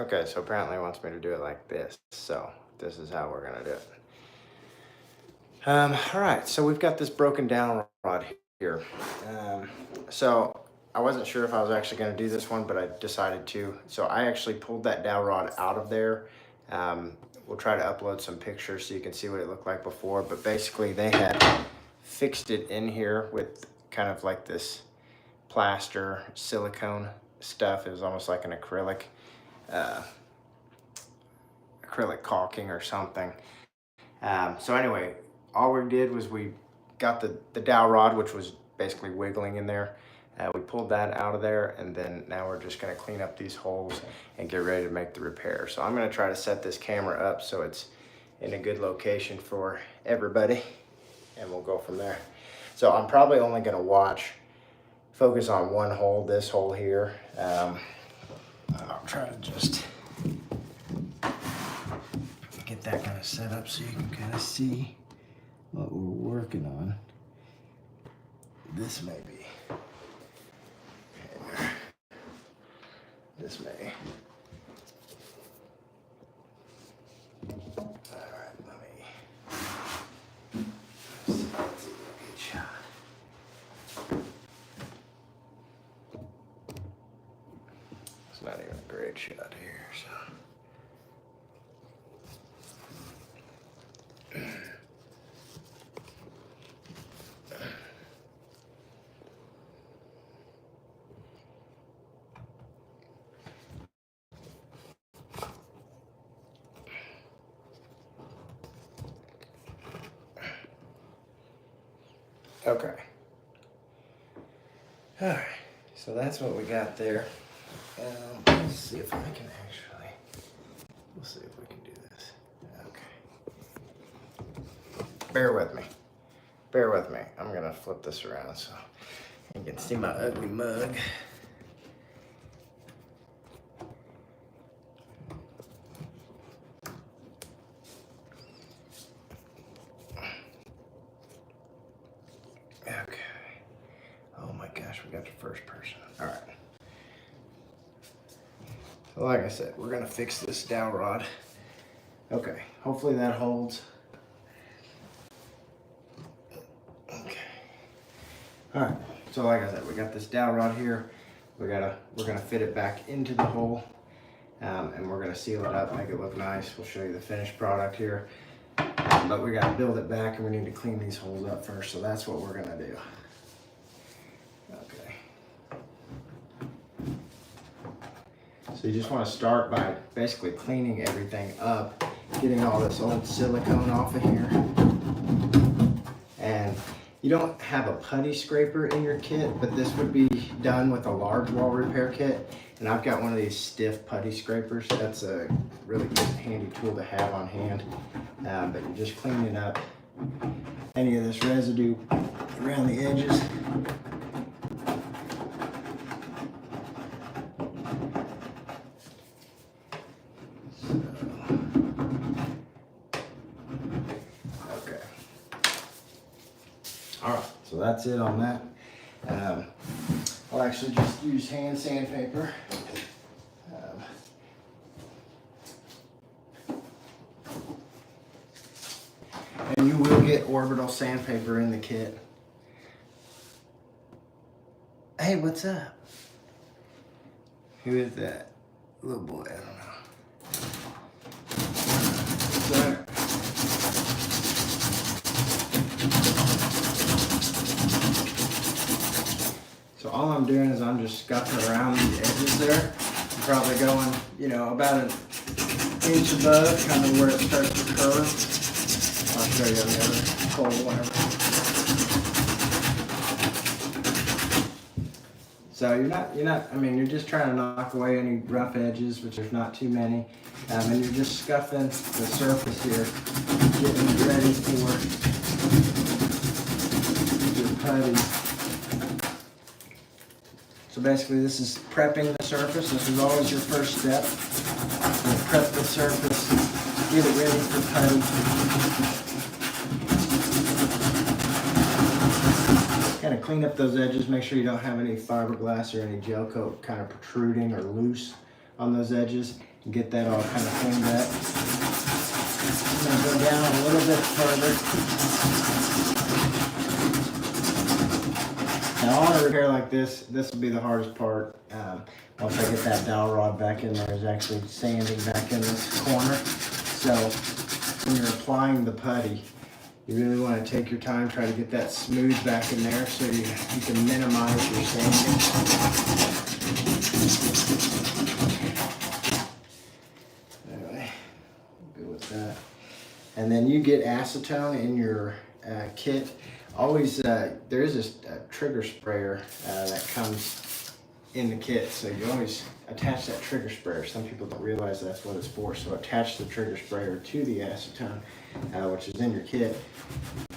Okay, so apparently it wants me to do it like this. So this is how we're gonna do it. All right, so we've got this broken down rod here. So I wasn't sure if I was actually gonna do this one, but I decided to. So I actually pulled that dowel rod out of there. We'll try to upload some pictures so you can see what it looked like before, but basically they had fixed it in here with kind of like this plaster silicone stuff. It was almost like an acrylic caulking or something. So anyway, all we did was we got the dowel rod, which was basically wiggling in there. We pulled that out of there, and then now we're just gonna clean up these holes and get ready to make the repair. So I'm gonna try to set this camera up so it's in a good location for everybody, and we'll go from there. So I'm probably only gonna focus on one hole, this hole here. I'll try to just get that kind of set up so you can kind of see what we're working on. This may be. This may. All right, let's see a good shot. It's not even a great shot here, so. Okay. All right, so that's what we got there. Let's see if I can actually, we'll see if we can do this. Okay. Bear with me. Bear with me. I'm gonna flip this around so you can see my ugly mug. Okay. Oh my gosh, we got the first person. All right. So like I said, we're gonna fix this dowel rod. Okay, hopefully that holds. Okay. All right, so like I said, we got this dowel rod here. We're gonna fit it back into the hole, and we're gonna seal it up, make it look nice. We'll show you the finished product here. But we gotta build it back, and we need to clean these holes up first, so that's what we're gonna do. Okay. So you just wanna start by basically cleaning everything up, getting all this old silicone off of here. And you don't have a putty scraper in your kit, but this would be done with a large wall repair kit. And I've got one of these stiff putty scrapers. That's a really good handy tool to have on hand. But you're just cleaning up any of this residue around the edges. Okay. All right, so that's it on that. I'll actually just use hand sandpaper. And you will get orbital sandpaper in the kit. Hey, what's up? Who is that? Little boy, I don't know. So all I'm doing is I'm just scuffing around the edges there. I'm probably going, about an inch above, kind of where it starts to curve. I'll show you on the other hole, whatever. So you're just trying to knock away any rough edges, which there's not too many. And you're just scuffing the surface here, getting it ready for your putty. So basically this is prepping the surface. This is always your first step. You prep the surface, get it ready for putty. Kind of clean up those edges, make sure you don't have any fiberglass or any gel coat kind of protruding or loose on those edges and get that all kind of cleaned up. I'm gonna go down a little bit further. Now on a repair like this will be the hardest part. Once I get that dowel rod back in there, is actually sanding back in this corner. So when you're applying the putty, you really want to take your time, try to get that smooth back in there so you can minimize your sanding. Anyway, good with that. And then you get acetone in your kit. Always, there is a trigger sprayer that comes in the kit, so you always attach that trigger sprayer. Some people don't realize that's what it's for, so attach the trigger sprayer to the acetone, which is in your kit.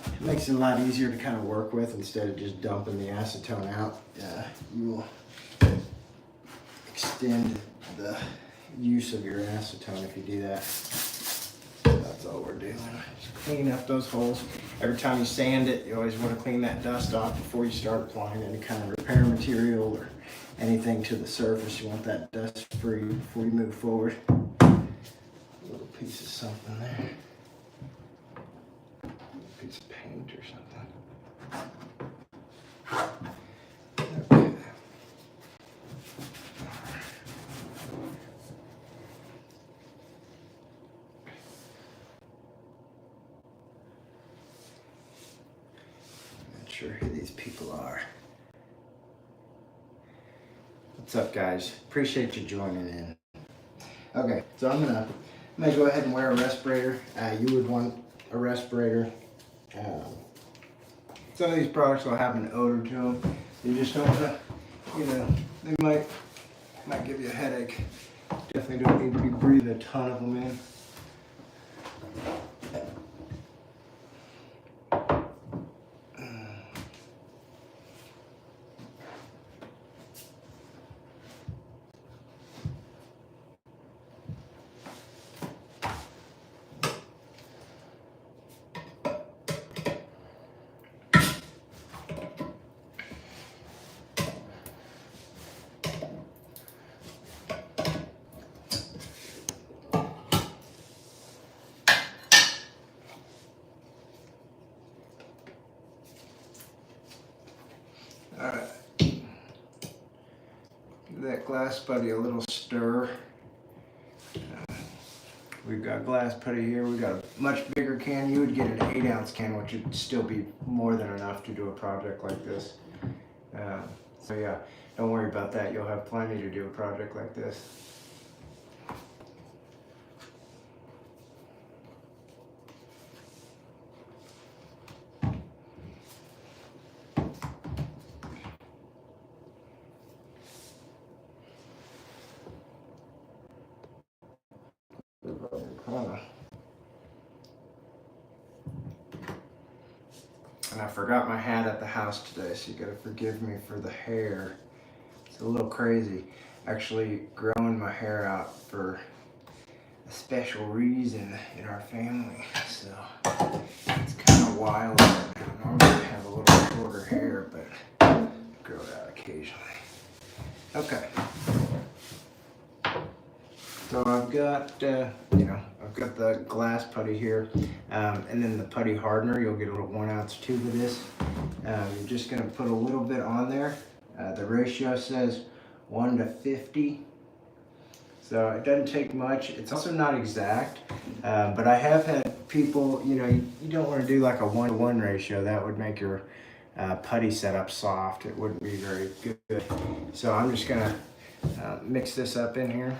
It makes it a lot easier to kind of work with instead of just dumping the acetone out. You will extend the use of your acetone if you do that. That's all we're doing. Just clean up those holes. Every time you sand it, you always want to clean that dust off before you start applying any kind of repair material or anything to the surface. You want that dust free before you move forward. A little piece of something there. A piece of paint or something. Okay. Not sure who these people are. What's up, guys? Appreciate you joining in. Okay, so I'm gonna go ahead and wear a respirator. You would want a respirator. Some of these products will have an odor to them. You just don't want to, they might give you a headache. Definitely don't need to be breathing a ton of them in. Alright, give that glass putty a little stir. We've got glass putty here. We've got a much bigger can. You would get an 8-ounce can, which would still be more than enough to do a project like this. So yeah, don't worry about that. You'll have plenty to do a project like this. And I forgot my hat at the house today, so you gotta forgive me for the hair. It's a little crazy. Actually growing my hair out for a special reason in our family, so it's kind of wild. I normally have a little shorter hair, but I grow it out occasionally. Okay. So I've got, I've got the glass putty here, and then the putty hardener. You'll get a little 1-ounce tube of this. You're just gonna put a little bit on there. The ratio says 1 to 50. So it doesn't take much. It's also not exact, but I have had people, you don't want to do like a 1-to-1 ratio. That would make your putty setup soft. It wouldn't be very good. So I'm just gonna mix this up in here.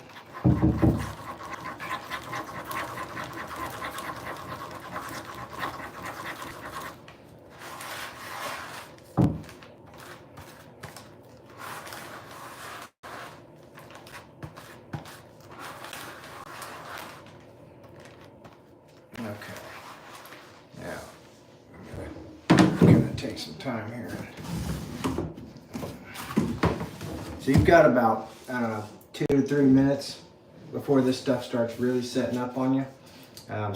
Okay, now I'm gonna take some time here. So you've got about, I don't know, 2 to 3 minutes before this stuff starts really setting up on you.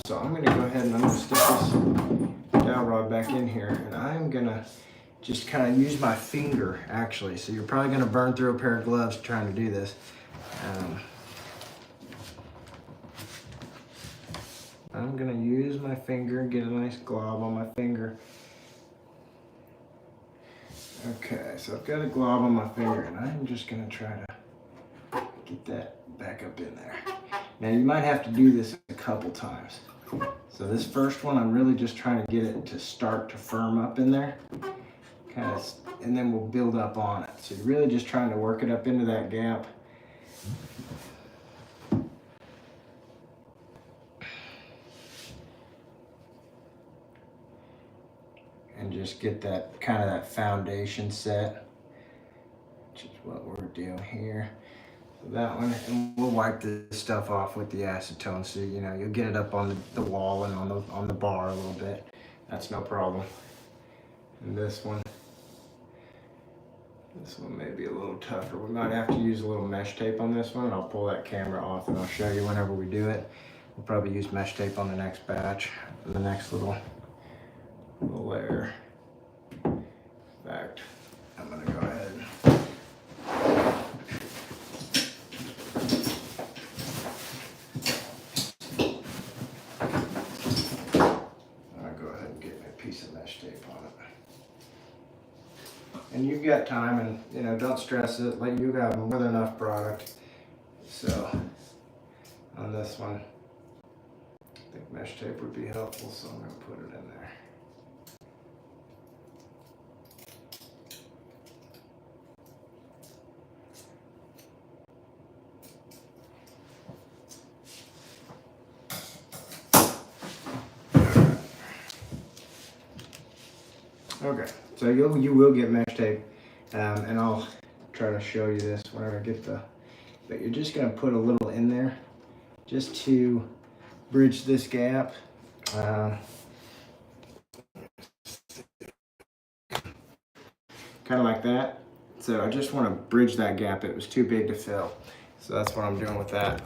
So I'm gonna go ahead and I'm gonna stick this dowel rod back in here, and I'm gonna just kind of use my finger actually. So you're probably gonna burn through a pair of gloves trying to do this. I'm gonna use my finger, get a nice glob on my finger. Okay, so I've got a glob on my finger and I'm just gonna try to get that back up in there. Now you might have to do this a couple times. So this first one, I'm really just trying to get it to start to firm up in there. Kind of, and then we'll build up on it. So you're really just trying to work it up into that gap. And just get that kind of that foundation set, which is what we're doing here. So that one, and we'll wipe this stuff off with the acetone, so you know you'll get it up on the wall and on the bar a little bit. That's no problem. And this one may be a little tougher. We might have to use a little mesh tape on this one. I'll pull that camera off and I'll show you whenever we do it. We'll probably use mesh tape on the next batch, the next little layer. In fact, I'm gonna go ahead. I'll go ahead and get a piece of mesh tape on it. And you've got time, and you know, don't stress it. Like, you got more than enough product. So on this one, I think mesh tape would be helpful, so I'm gonna put it in there. Okay, so you will get mesh tape, and I'll try to show you this whenever I get but you're just gonna put a little in there just to bridge this gap. Kind of like that. So I just want to bridge that gap. It was too big to fill. So that's what I'm doing with that.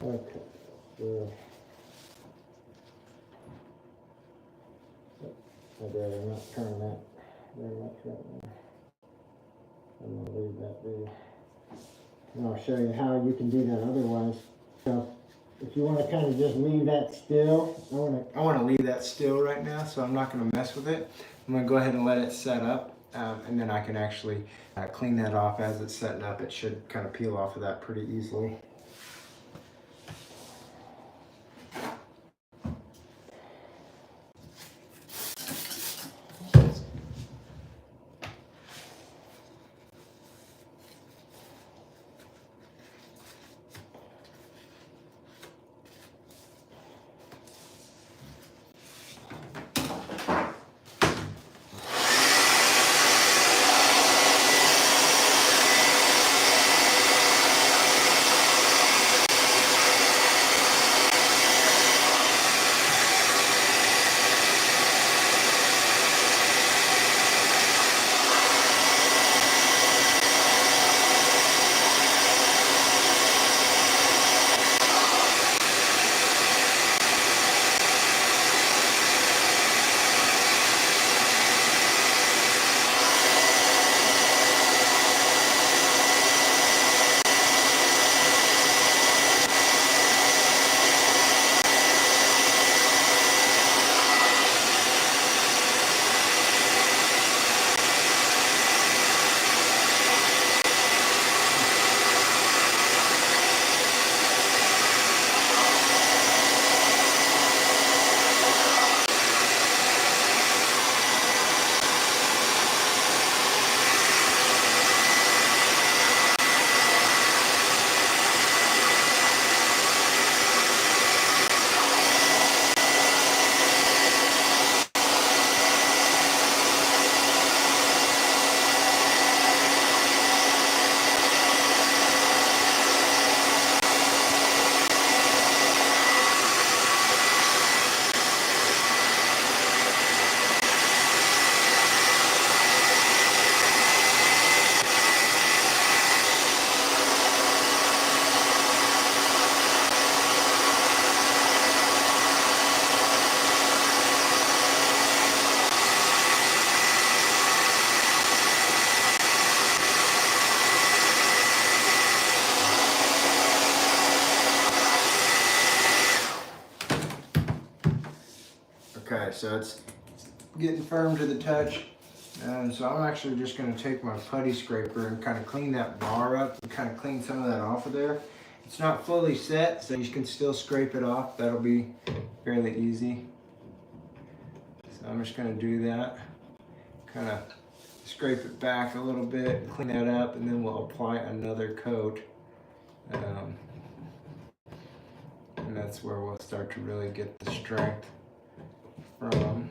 Okay, so I'd rather not turn that very much right now. I'm going to leave that be. And I'll show you how you can do that otherwise. So if you want to kind of just leave that still, I want to leave that still right now, so I'm not going to mess with it. I'm going to go ahead and let it set up, and then I can actually clean that off as it's setting up. It should kind of peel off of that pretty easily. Okay, so it's getting firm to the touch. And so I'm actually just going to take my putty scraper and kind of clean that bar up and kind of clean some of that off of there. It's not fully set, so you can still scrape it off. That'll be fairly easy. So I'm just going to do that. Kind of scrape it back a little bit, clean that up, and then we'll apply another coat. And that's where we'll start to really get the strength from.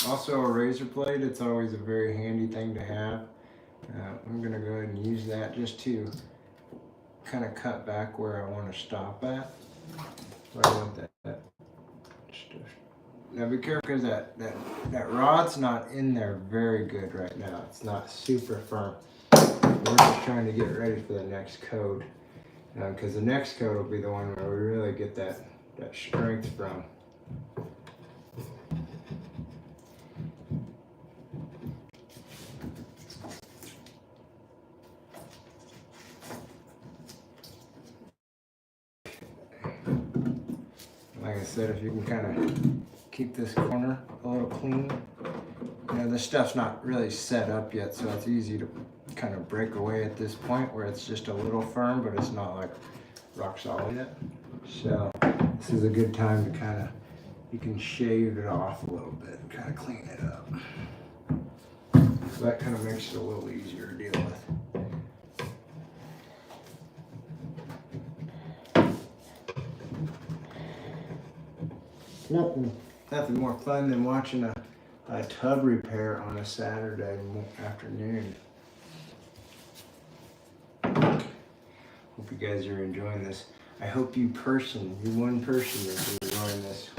Also a razor blade, it's always a very handy thing to have. I'm going to go ahead and use that just to kind of cut back where I want to stop at. But I want that. Now be careful because that rod's not in there very good right now. It's not super firm. We're just trying to get ready for the next coat. Because the next coat will be the one where we really get that strength from. Like I said, if you can kind of keep this corner a little clean. You know, this stuff's not really set up yet, so it's easy to kind of break away at this point where it's just a little firm, but it's not like rock solid yet. So this is a good time to kind of, you can shave it off a little bit and kind of clean it up. So that kind of makes it a little easier to deal with. Nothing more fun than watching a tub repair on a Saturday afternoon. Hope you guys are enjoying this. I hope you one person is enjoying this.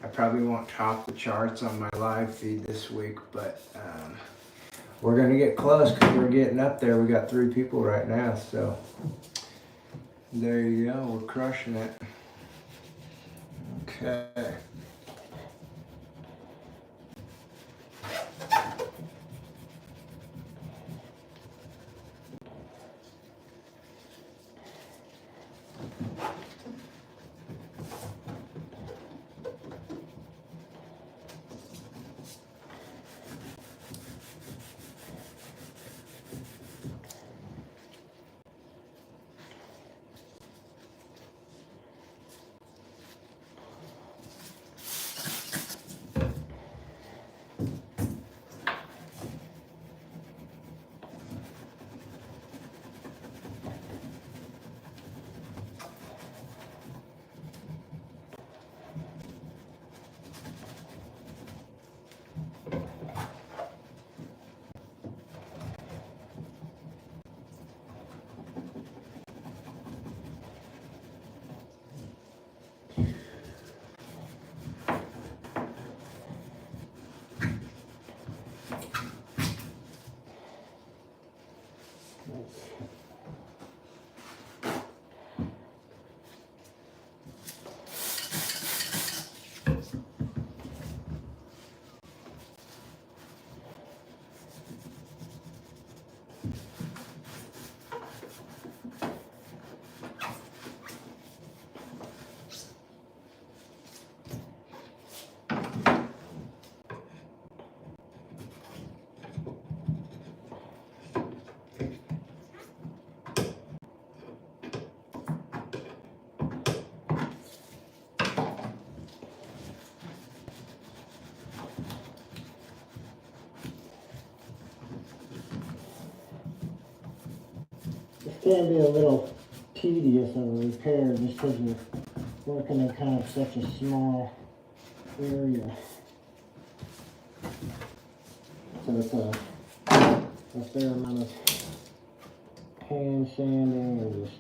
I probably won't top the charts on my live feed this week, but we're gonna get close because we're getting up there. We got 3 people right now, so there you go. We're crushing it. Okay. Can be a little tedious of a repair just because you're working in kind of such a small area. So it's a fair amount of hand sanding and just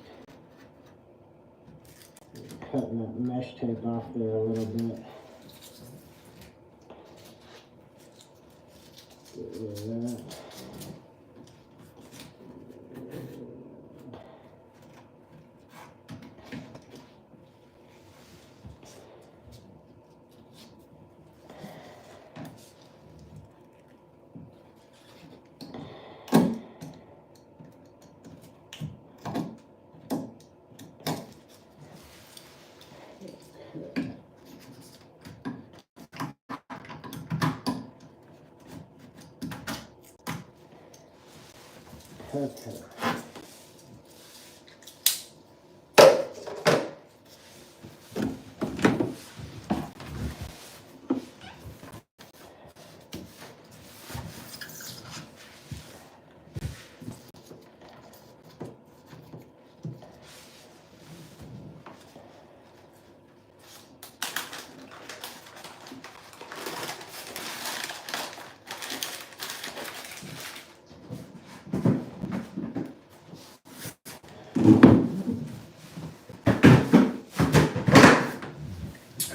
cutting that mesh tape off there a little bit. Get rid of that. Okay.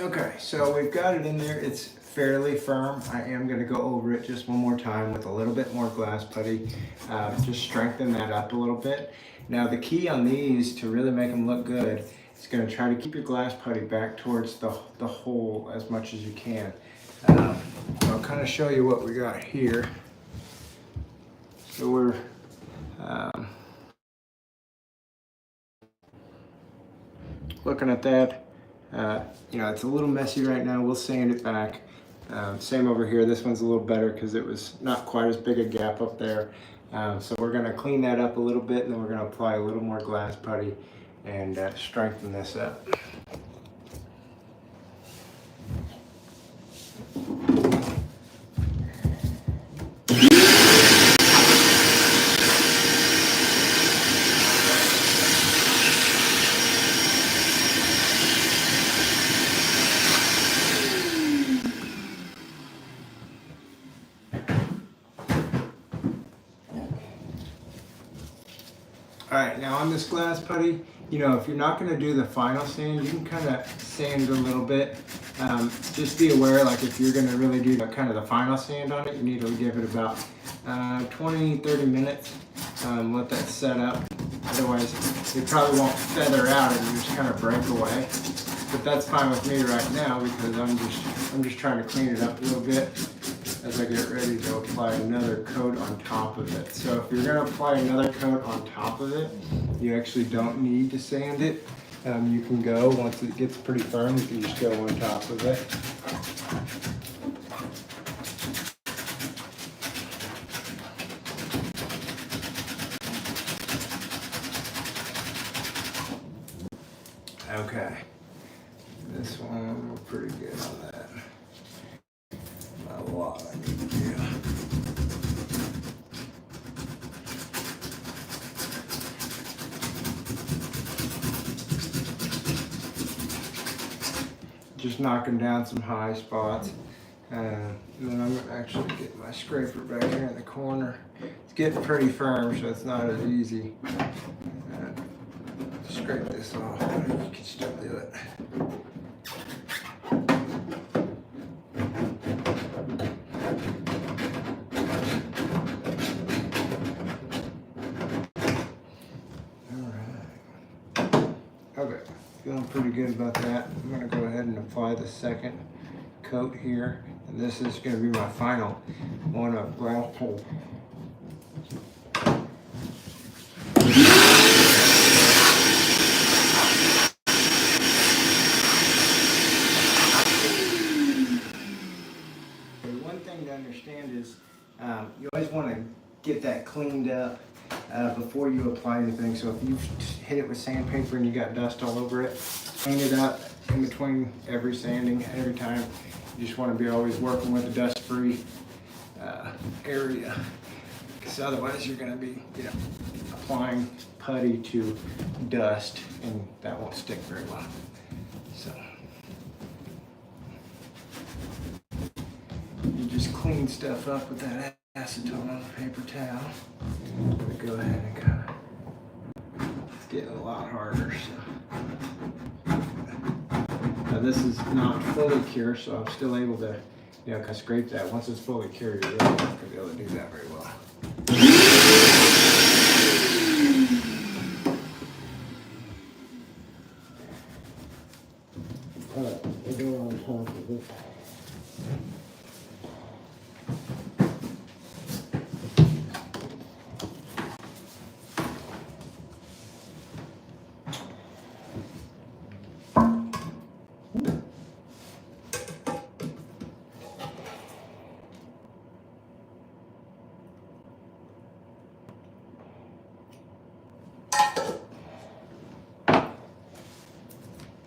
Okay, so we've got it in there. It's fairly firm. I am going to go over it just one more time with a little bit more glass putty. Just strengthen that up a little bit. Now the key on these to really make them look good is going to try to keep your glass putty back towards the hole as much as you can. I'll kind of show you what we got here. So we're looking at that. You know, it's a little messy right now. We'll sand it back. Same over here. This one's a little better because it was not quite as big a gap up there. So we're going to clean that up a little bit, and then we're going to apply a little more glass putty and strengthen this up. Alright, now on this glass putty, you know, if you're not going to do the final sand, you can kind of sand a little bit. Just be aware, like if you're going to really do kind of the final sand on it, you need to give it about 20-30 minutes. Let that set up. Otherwise, it probably won't feather out and just kind of break away. But that's fine with me right now because I'm just trying to clean it up a little bit as I get ready to apply another coat on top of it. So if you're going to apply another coat on top of it, you actually don't need to sand it. You can go, once it gets pretty firm, you can just go on top of it. Okay, this one, we're pretty good on that. Not a lot I need to do. Just knocking down some high spots. And then I'm gonna actually get my scraper back here in the corner. It's getting pretty firm, so it's not as easy. Scrape this off, but you can still do it. Okay, feeling pretty good about that. I'm going to go ahead and apply the second coat here. And this is going to be my final one of glass putty. One thing to understand is you always want to get that cleaned up before you apply anything. So if you hit it with sandpaper and you got dust all over it, clean it up in between every sanding, every time. You just want to be always working with a dust-free area, because otherwise you're going to be, you know, applying putty to dust, and that won't stick very well. So you just clean stuff up with that acetone on a paper towel. We go ahead and kind of, it's getting a lot harder, so this is not fully cured, so I'm still able to, you know, scrape that. Once it's fully cured, you're really not going to be able to do that very well. Put the door on top of it.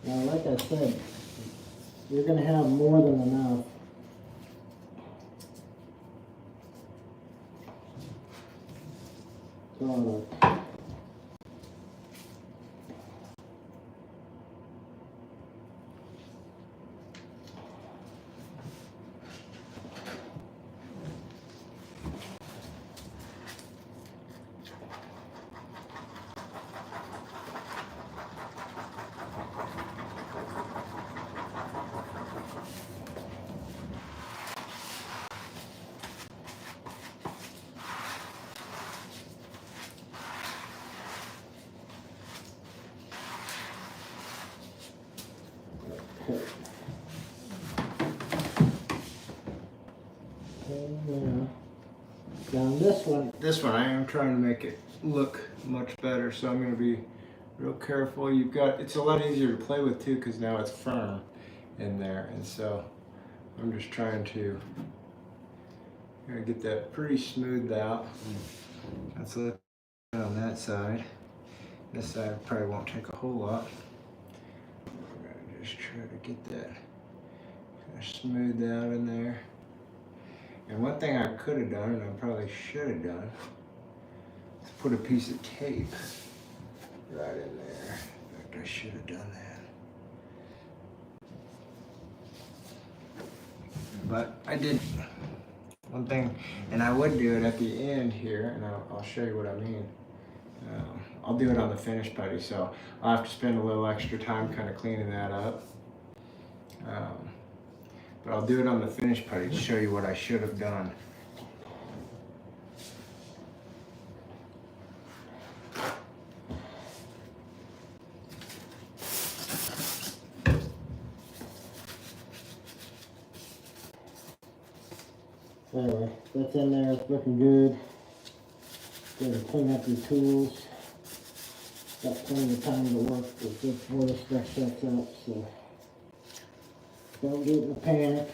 Now, like I said, you're going to have more than enough. So, now this one I am trying to make it look much better, so I'm going to be real careful. It's a lot easier to play with too, because now it's firm in there, and so I'm just trying to get that pretty smoothed out. That's looking on that side. This side probably won't take a whole lot. We're going to just try to get that kind of smoothed out in there. And one thing I could have done, and I probably should have done, is put a piece of tape right in there. In fact, I should have done that. But I didn't. One thing, and I would do it at the end here, and I'll show you what I mean. I'll do it on the finished putty, so I'll have to spend a little extra time kind of cleaning that up. But I'll do it on the finished putty to show you what I should have done. Anyway, that's in there, it's looking good. Gotta clean up your tools. Got plenty of time to work before this stuff sets up, so don't get in a panic.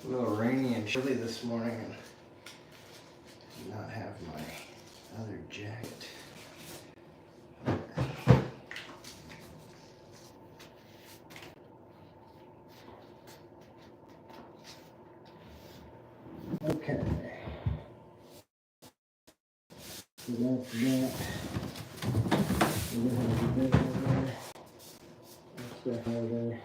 A little rainy and chilly this morning, and did not have my other jacket. Okay. So that's that. We're gonna have the bed over there. That's stuff over there.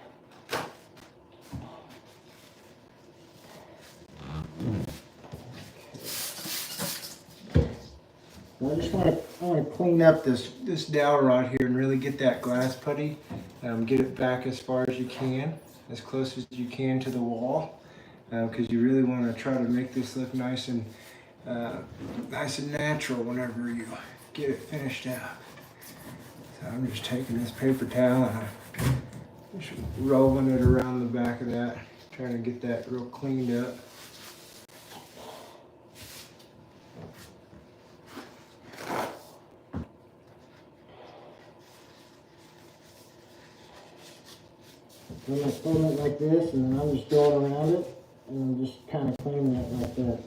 I just want to clean up this dowel rod here and really get that glass putty, get it back as far as you can, as close as you can to the wall, because you really want to try to make this look nice and natural whenever you get it finished out. So I'm just taking this paper towel and I'm just rolling it around the back of that, trying to get that real cleaned up. I'm going to fold it like this, and then I'm just going around it, and I'm just kind of cleaning it like that.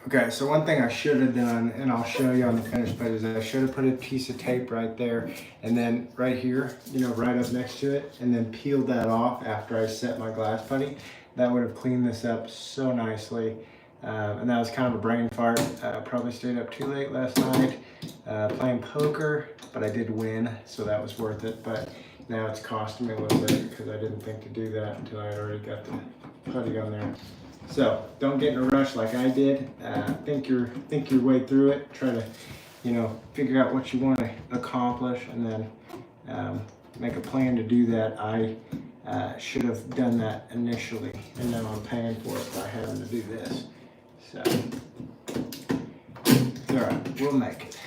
Okay, so one thing I should have done, and I'll show you on the finished putty, is I should have put a piece of tape right there, and then right here, you know, right up next to it, and then peeled that off after I set my glass putty. That would have cleaned this up so nicely. And that was kind of a brain fart. Probably stayed up too late last night playing poker, but I did win, so that was worth it. But now it's costing me a little bit because I didn't think to do that until I had already got the putty on there. So don't get in a rush like I did. Think your way through it. Try to, you know, figure out what you want to accomplish, and then make a plan to do that. I should have done that initially, and now I'm paying for it by having to do this. So it's all right. We'll make it.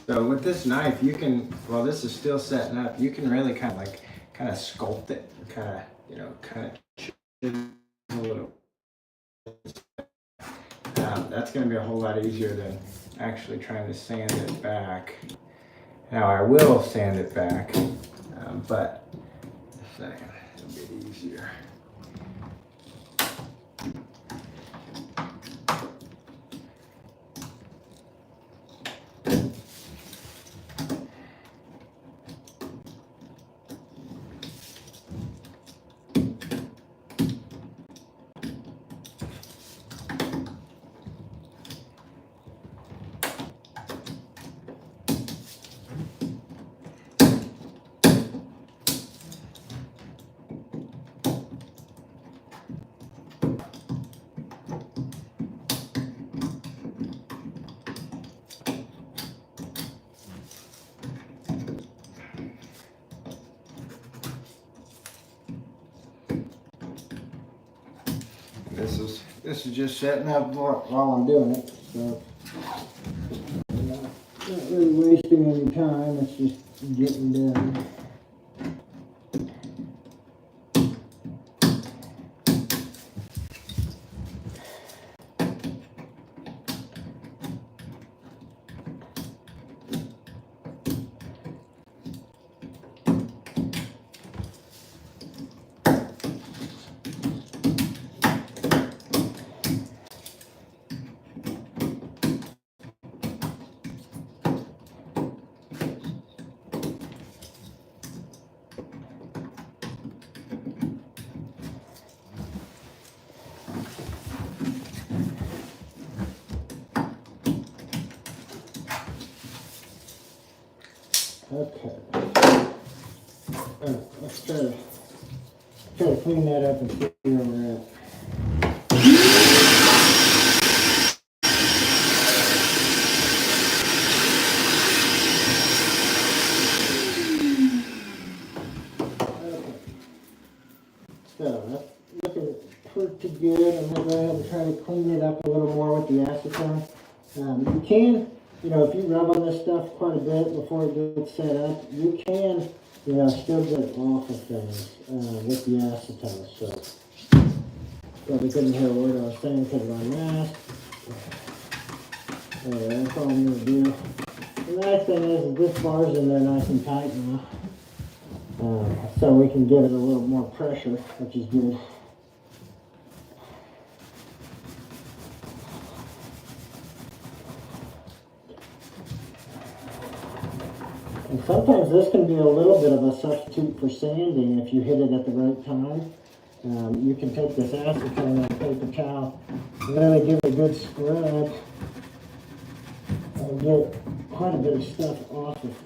So with this knife, you can, while this is still setting up, you can really kind of sculpt it, kind of chisel a little. That's going to be a whole lot easier than actually trying to sand it back. Now I will sand it back, but a second, it'll be easier. This is just setting up while I'm doing it, so not really wasting any time. It's just getting done. Okay. Let's try to clean that up and see where we're at. Okay. So that's looking pretty good. I'm going to go ahead and try to clean it up a little more with the acetone. You can, if you rub on this stuff quite a bit before it gets set up, you can, still get off of things with the acetone. So, probably couldn't hear a word I was saying because of my mask. That's all I'm going to do. The nice thing is this bar's in there nice and tight now. So we can give it a little more pressure, which is good. And sometimes this can be a little bit of a substitute for sanding if you hit it at the right time. You can take this acetone on a paper towel and really give it a good scrub and get quite a bit of stuff off of it.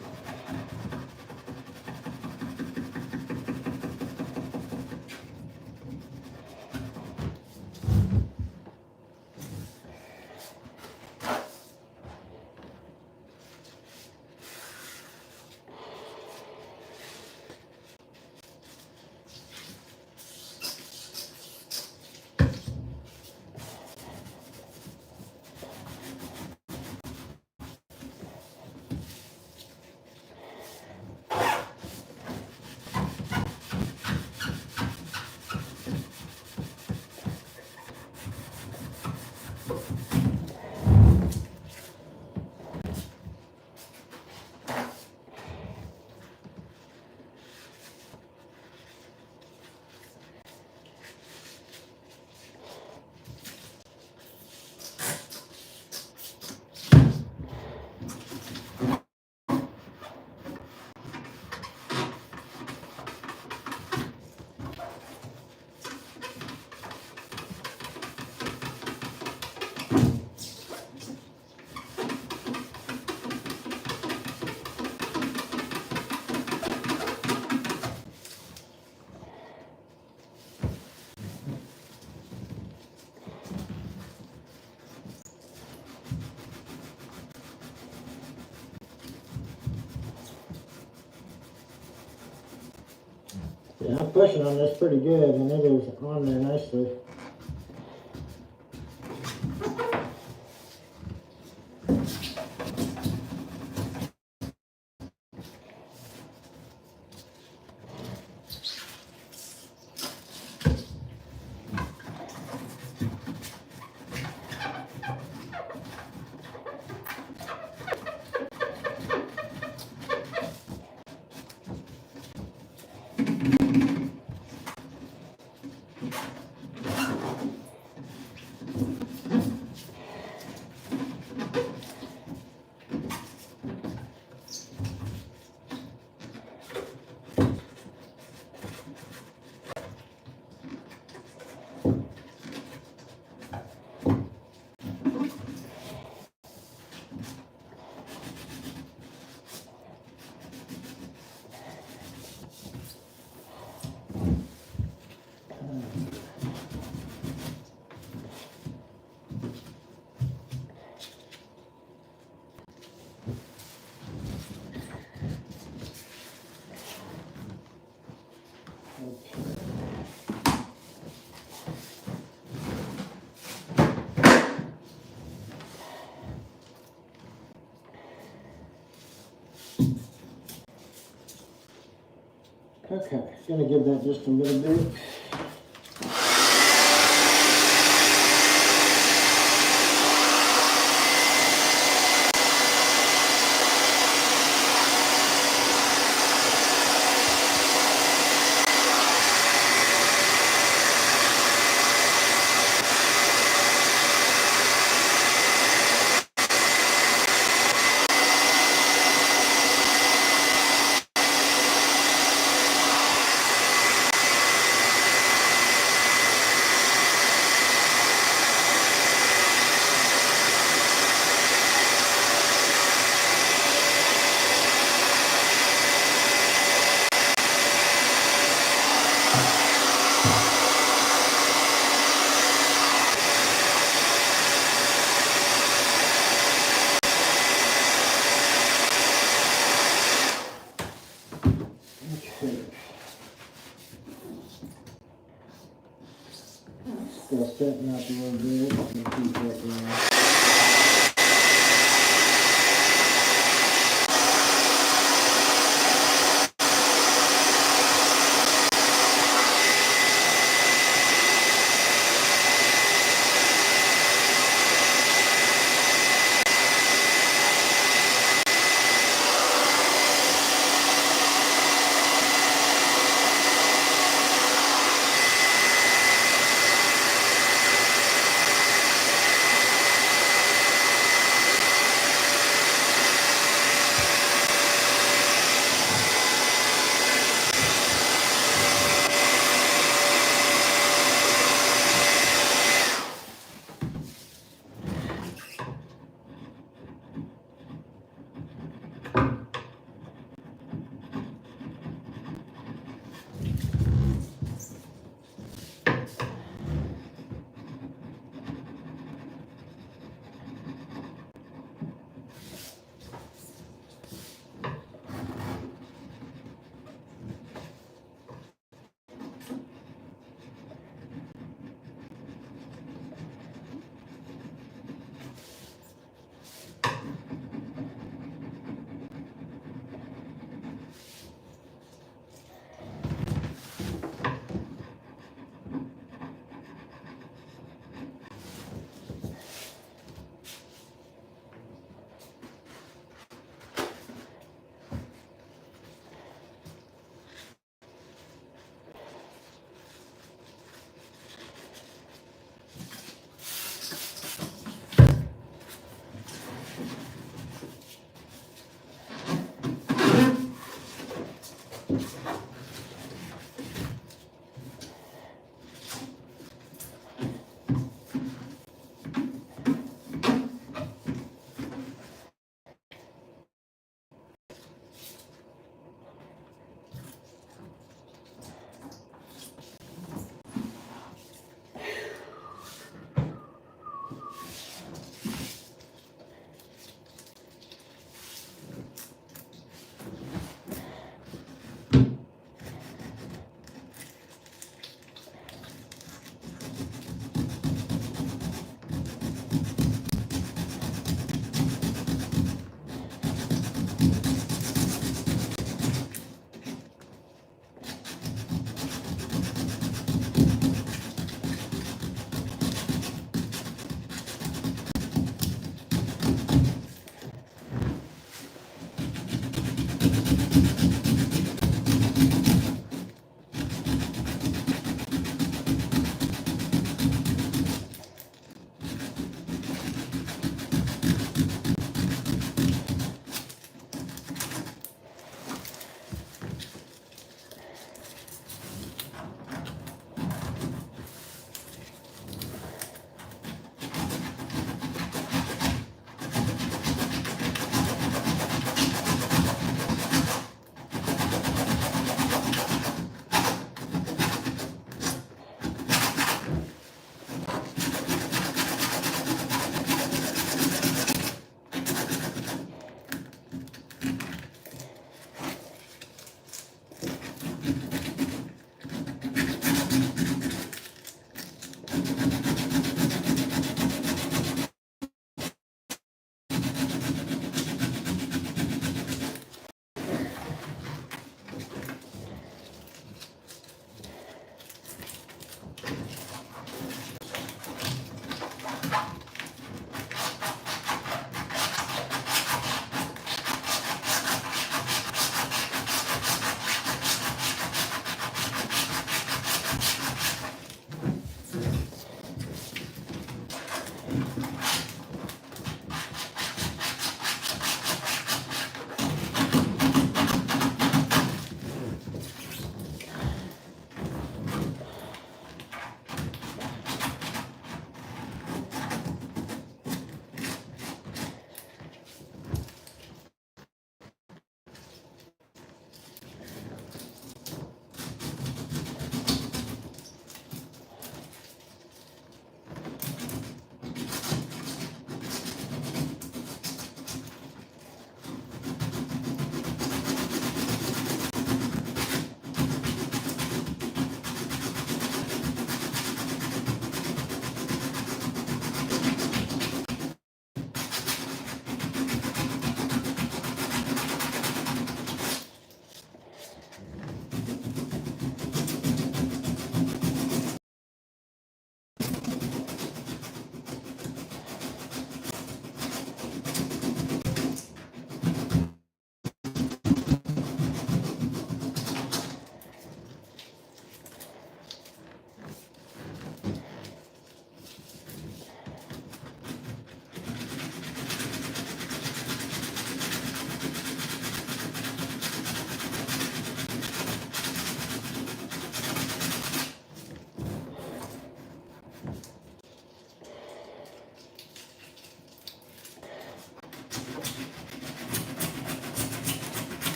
I'm pushing on this pretty good, and it is on there nicely. Okay, gonna give that just a little bit. Still setting up a little bit. I'm gonna keep that going.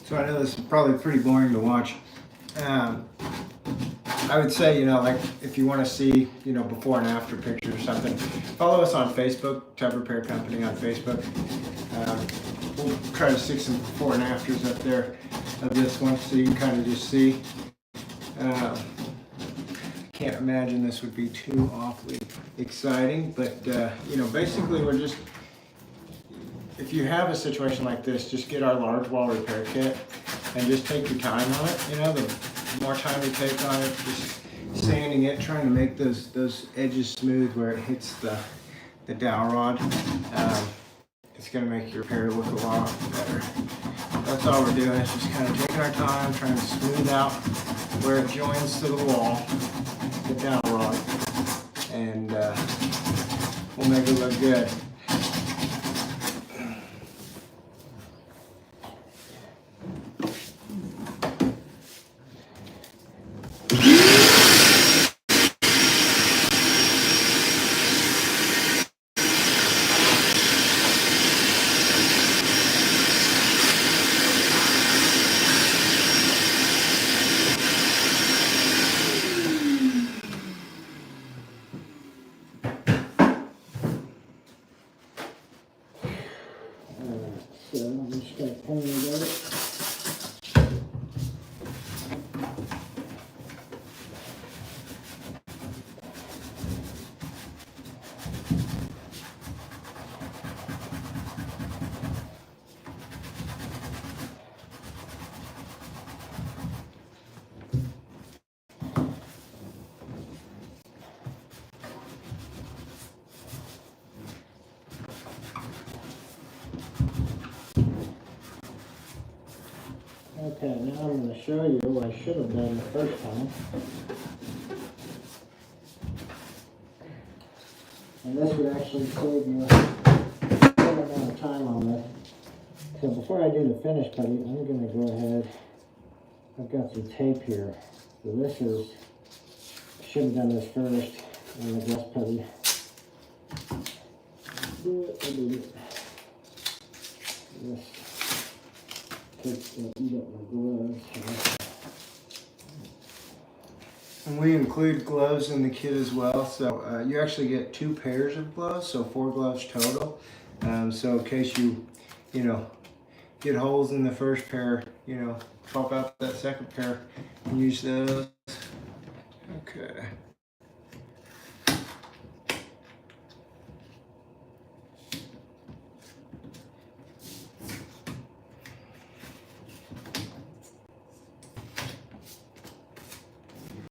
So I know this is probably pretty boring to watch. I would say, you know, like if you want to see, you know, before and after pictures or something, follow us on Facebook, Tub Repair Company on Facebook. We'll try to stick some before and afters up there of this one so you can kind of just see. Can't imagine this would be too awfully exciting, but you know, basically we're just, if you have a situation like this, just get our large wall repair kit and just take your time on it. You know, the more time you take on it, just sanding it, trying to make those edges smooth where it hits the dowel rod. It's going to make your repair look a lot better. That's all we're doing. It's just kind of taking our time, trying to smooth out where it joins to the wall, the dowel rod, and we'll make it look good. So I'm just going to point it at it. Okay, now I'm going to show you what I should have done the first time. And this would actually save me a fair amount of time on this. So before I do the finish putty, I'm going to go ahead. I've got some tape here. So this is, I should have done this first on the glass putty. Do it, I did it. This. Eat up my gloves. And we include gloves in the kit as well, so you actually get 2 pairs of gloves, so 4 gloves total. So in case you know, get holes in the first pair, you know, pop out that second pair and use those. Okay.